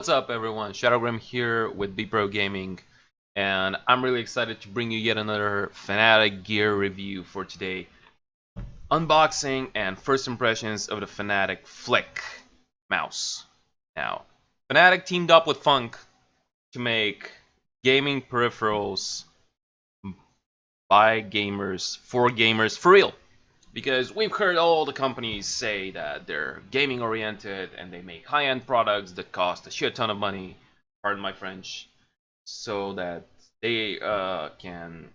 What's up, everyone? Shadowgrim here with BPro Gaming, and I'm really excited to bring you yet another Fnatic gear review for today. Unboxing and first impressions of the Fnatic Flick mouse. Now, Fnatic teamed up with Funk to make gaming peripherals by gamers for real. Because we've heard all the companies say that they're gaming oriented and they make high-end products that cost a shit ton of money, pardon my French, so that they can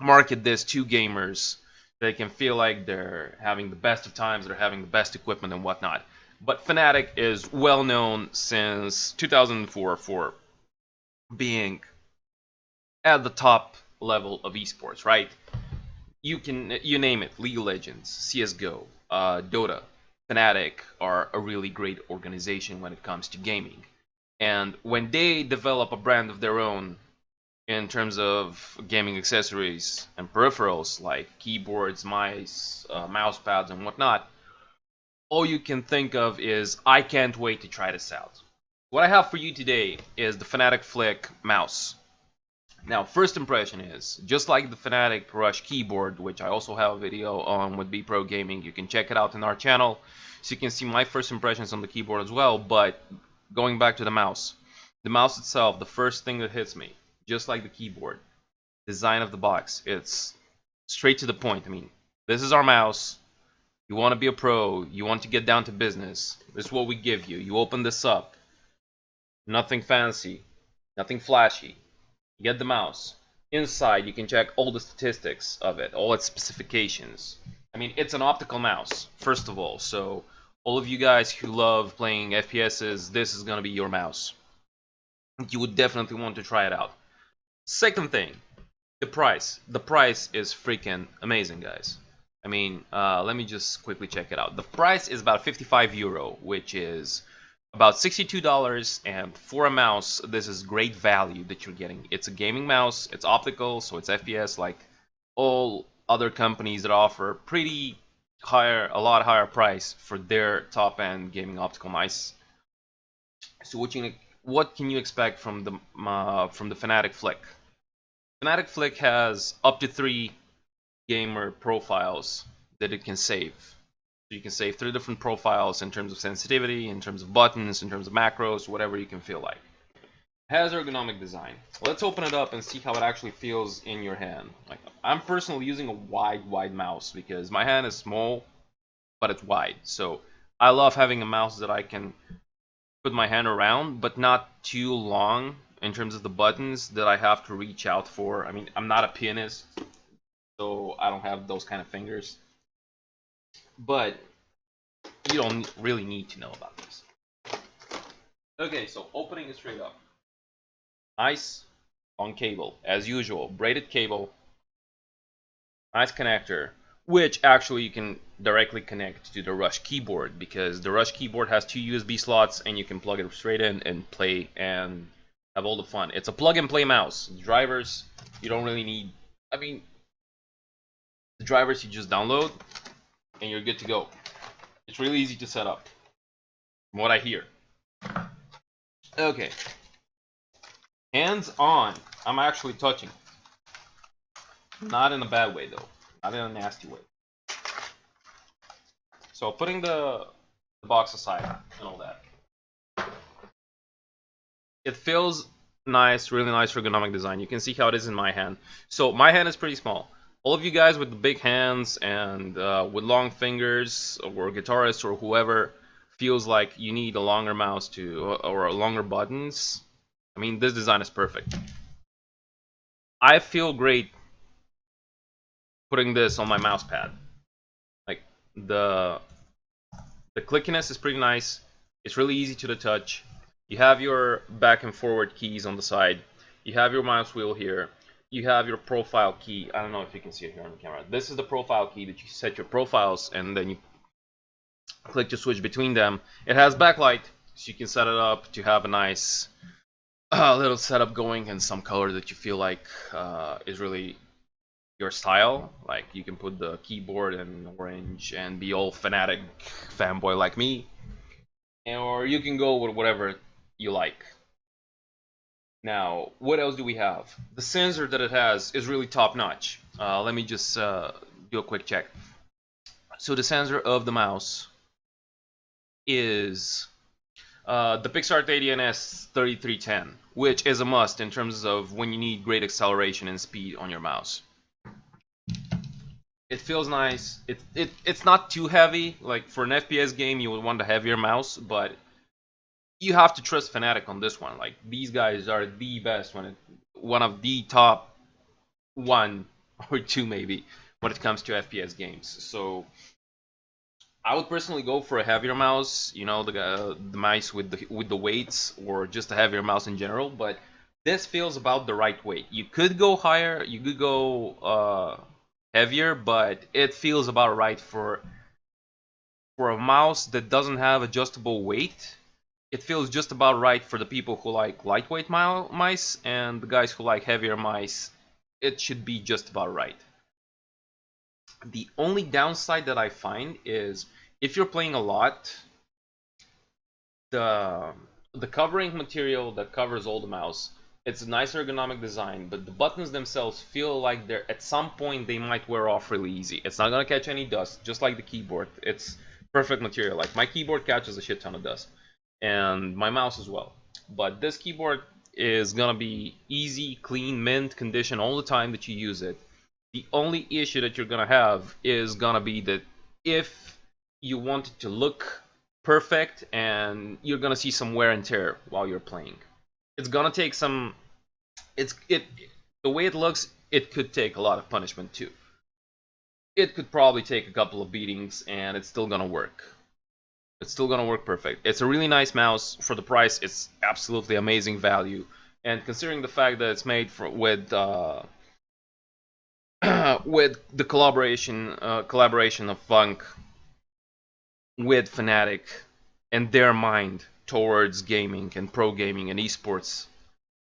market this to gamers. They can feel like they're having the best of times, they're having the best equipment and whatnot. But Fnatic is well known since 2004 for being at the top level of esports, right? You name it, League of Legends, CS:GO, Dota, Fnatic are a really great organization when it comes to gaming. And when they develop a brand of their own in terms of gaming accessories and peripherals like keyboards, mice, mouse pads, and whatnot, all you can think of is, I can't wait to try this out. What I have for you today is the Fnatic Flick mouse. Now, first impression is, just like the Fnatic Rush keyboard, which I also have a video on with BPro Gaming, you can check it out in our channel, so you can see my first impressions on the keyboard as well. But going back to the mouse itself, the first thing that hits me, just like the keyboard, design of the box, it's straight to the point. I mean, this is our mouse. You want to be a pro, you want to get down to business, this is what we give you. You open this up, nothing fancy, nothing flashy. You get the mouse. Inside, you can check all the statistics of it, all its specifications. I mean, it's an optical mouse, first of all, so all of you guys who love playing FPSs, this is going to be your mouse. You would definitely want to try it out. Second thing, the price. The price is freaking amazing, guys. I mean, let me just quickly check it out. The price is about €55, which is about $62, and for a mouse, this is great value that you're getting. It's a gaming mouse, it's optical, so it's FPS like all other companies that offer a lot higher price for their top-end gaming optical mice. So what can you expect from the Fnatic Flick? Fnatic Flick has up to 3 gamer profiles that it can save. So you can save 3 different profiles in terms of sensitivity, in terms of buttons, in terms of macros, whatever you can feel like. It has ergonomic design. Let's open it up and see how it actually feels in your hand. Like, I'm personally using a wide mouse because my hand is small, but it's wide. So I love having a mouse that I can put my hand around, but not too long in terms of the buttons that I have to reach out for. I mean, I'm not a pianist, so I don't have those kind of fingers. But you don't really need to know about this. Okay, so opening it straight up. Nice on cable, as usual. Braided cable. Nice connector, which actually you can directly connect to the Rush keyboard, because the Rush keyboard has 2 USB slots and you can plug it straight in and play and have all the fun. It's a plug and play mouse. Drivers, you don't really need. I mean, the drivers you just download and you're good to go. It's really easy to set up, from what I hear. Okay. Hands on. I'm actually touching. Not in a bad way, though. Not in a nasty way. So putting the box aside and all that. It feels nice, really nice ergonomic design. You can see how it is in my hand. So my hand is pretty small. All of you guys with the big hands and with long fingers, or guitarists or whoever, feels like you need a longer mouse or longer buttons. I mean, this design is perfect. I feel great putting this on my mouse pad. Like, the clickiness is pretty nice. It's really easy to the touch. You have your back and forward keys on the side. You have your mouse wheel here. You have your profile key. I don't know if you can see it here on the camera. This is the profile key that you set your profiles, and then you click to switch between them. It has backlight, so you can set it up to have a nice little setup going and some color that you feel like is really your style. Like, you can put the keyboard in orange and be all Fnatic fanboy like me, or you can go with whatever you like. Now, what else do we have? The sensor that it has is really top notch. Let me just do a quick check. So the sensor of the mouse is the PixArt 80NS 3310, which is a must in terms of when you need great acceleration and speed on your mouse. It feels nice. It's not too heavy. Like for an FPS game, you would want a heavier mouse, but you have to trust Fnatic on this one. Like these guys are the best one of the top one or two maybe when it comes to FPS games. So I would personally go for a heavier mouse, you know, the mouse with the weights, or just a heavier mouse in general. But this feels about the right weight. You could go higher, you could go heavier, but it feels about right for a mouse that doesn't have adjustable weight. It feels just about right for the people who like lightweight mice, and the guys who like heavier mice. It should be just about right. The only downside that I find is if you're playing a lot, the covering material that covers all the mouse, it's a nice ergonomic design, but the buttons themselves feel like they're at some point they might wear off really easy. It's not gonna catch any dust, just like the keyboard. It's perfect material. Like my keyboard catches a shit ton of dust, and my mouse as well. But this keyboard is gonna be easy, clean, mint condition all the time that you use it. The only issue that you're gonna have is gonna be that if you want it to look perfect, and you're gonna see some wear and tear while you're playing. It's gonna take some. The way it looks, it could take a lot of punishment too. It could probably take a couple of beatings, and it's still gonna work. It's still gonna work perfect. It's a really nice mouse for the price. It's absolutely amazing value, and considering the fact that it's made with with the collaboration of Funk with Fnatic and their mind towards gaming and pro gaming and esports,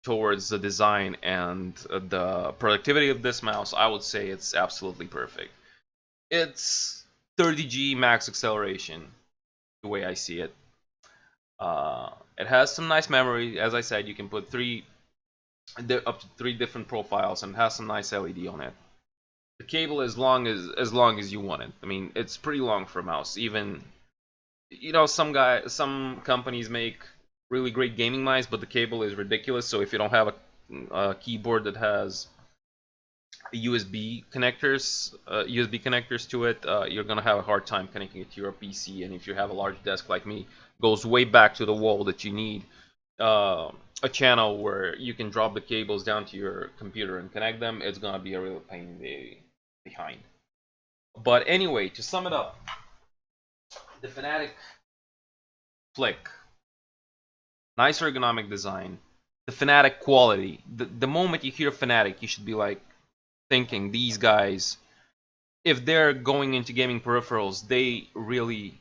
towards the design and the productivity of this mouse, I would say it's absolutely perfect. It's 30G max acceleration, the way I see it. It has some nice memory. As I said, you can put up to 3 different profiles, and it has some nice LED on it. The cable is as long as you want it. I mean, it's pretty long for a mouse. Even, you know, some companies make really great gaming mice, but the cable is ridiculous. So if you don't have a keyboard that has USB connectors to it, you're gonna have a hard time connecting it to your PC. And if you have a large desk like me, goes way back to the wall, that you need a channel where you can drop the cables down to your computer and connect them, it's gonna be a real pain behind. But anyway, to sum it up, the Fnatic Flick, nice ergonomic design, the Fnatic quality. The moment you hear Fnatic, you should be like thinking, these guys, if they're going into gaming peripherals, they really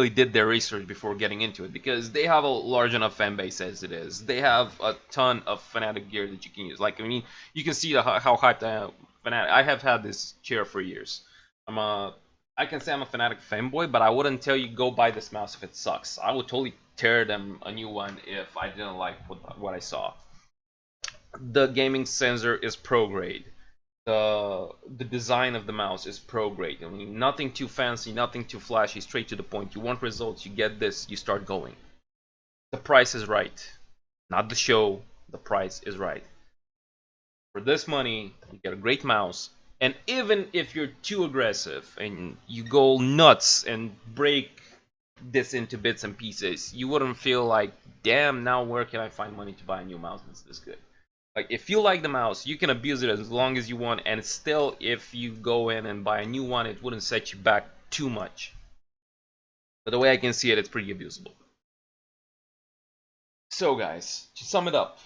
did their research before getting into it, because they have a large enough fan base as it is. They have a ton of Fnatic gear that you can use. Like, I mean, you can see how hyped I am. Fnatic. I have had this chair for years. I can say I'm a Fnatic fanboy, but I wouldn't tell you go buy this mouse if it sucks. I would totally tear them a new one if I didn't like what I saw. The gaming sensor is pro grade. The design of the mouse is pro grade. I mean, nothing too fancy, nothing too flashy, straight to the point. You want results, you get this, you start going. The price is right. Not the show, the price is right. For this money, you get a great mouse. And even if you're too aggressive and you go nuts and break this into bits and pieces, you wouldn't feel like, damn, now where can I find money to buy a new mouse that's this good? Like, if you like the mouse, you can abuse it as long as you want, and still, if you go in and buy a new one, it wouldn't set you back too much. But the way I can see it, it's pretty abusable. So guys, to sum it up,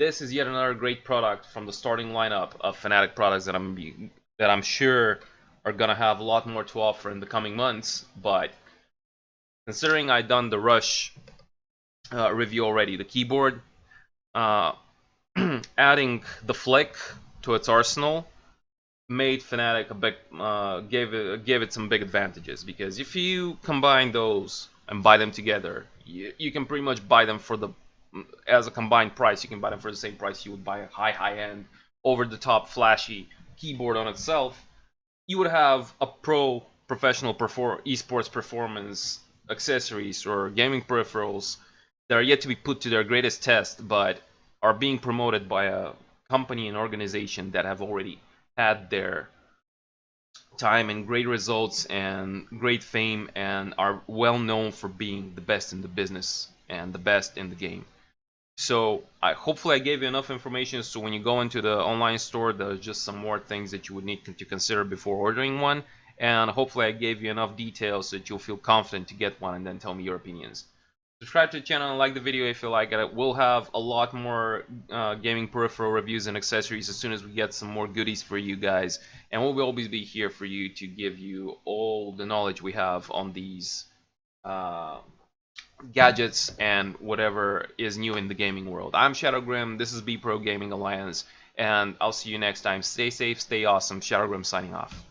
this is yet another great product from the starting lineup of Fnatic products that I'm sure are gonna have a lot more to offer in the coming months. But considering I done the Rush review already, the keyboard, adding the Flick to its arsenal made Fnatic a big gave it some big advantages, because if you combine those and buy them together, you can pretty much buy them for the as a combined price. You can buy them for the same price you would buy a high end, over the top, flashy keyboard on itself. You would have a professional esports performance accessories or gaming peripherals that are yet to be put to their greatest test, but are being promoted by a company and organization that have already had their time and great results and great fame and are well known for being the best in the business and the best in the game. So hopefully I gave you enough information so when you go into the online store, there's just some more things that you would need to consider before ordering one. And hopefully I gave you enough details so that you'll feel confident to get one and then tell me your opinions. Subscribe to the channel and like the video if you like it. We'll have a lot more gaming peripheral reviews and accessories as soon as we get some more goodies for you guys. And we'll always be here for you to give you all the knowledge we have on these gadgets and whatever is new in the gaming world. I'm Shadowgrim, this is B Pro Gaming Alliance, and I'll see you next time. Stay safe, stay awesome. Shadowgrim signing off.